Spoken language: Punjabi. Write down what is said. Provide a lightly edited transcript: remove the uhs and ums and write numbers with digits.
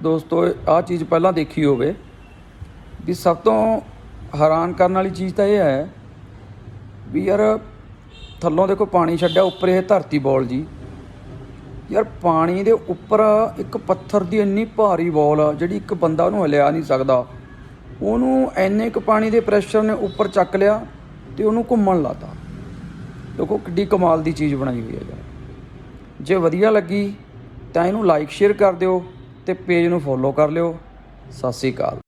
ਦੋਸਤੋ ਆਹ ਚੀਜ਼ ਪਹਿਲਾਂ ਦੇਖੀ ਹੋਵੇ ਵੀ ਸਭ ਤੋਂ ਹੈਰਾਨ ਕਰਨ ਵਾਲੀ ਚੀਜ਼ ਤਾਂ ਇਹ ਹੈ ਵੀ ਯਾਰ ਥੱਲੋਂ ਦੇਖੋ ਪਾਣੀ ਛੱਡਿਆ, ਉੱਪਰ ਇਹ ਧਰਤੀ ਬੋਲ ਜੀ। ਯਾਰ ਪਾਣੀ ਦੇ ਉੱਪਰ ਇੱਕ ਪੱਥਰ ਦੀ ਇੰਨੀ ਭਾਰੀ ਬੋਲ ਆ ਜਿਹੜੀ ਇੱਕ ਬੰਦਾ ਉਹਨੂੰ ਹਿਲਿਆ ਨਹੀਂ ਸਕਦਾ, ਉਹਨੂੰ ਇੰਨੇ ਕੁ ਪਾਣੀ ਦੇ ਪ੍ਰੈਸ਼ਰ ਨੇ ਉੱਪਰ ਚੱਕ ਲਿਆ ਅਤੇ ਉਹਨੂੰ ਘੁੰਮਣ ਲਾਤਾ। ਦੇਖੋ ਕਿੱਡੀ ਕਮਾਲ ਦੀ ਚੀਜ਼ ਬਣਾਈ ਹੋਈ ਹੈ ਯਾਰ। ਜੇ ਵਧੀਆ ਲੱਗੀ ਤਾਂ ਇਹਨੂੰ ਲਾਈਕ ਸ਼ੇਅਰ ਕਰ ਦਿਓ ਅਤੇ ਪੇਜ ਨੂੰ ਫੋਲੋ ਕਰ ਲਿਓ। ਸਤਿ ਸ਼੍ਰੀ ਅਕਾਲ।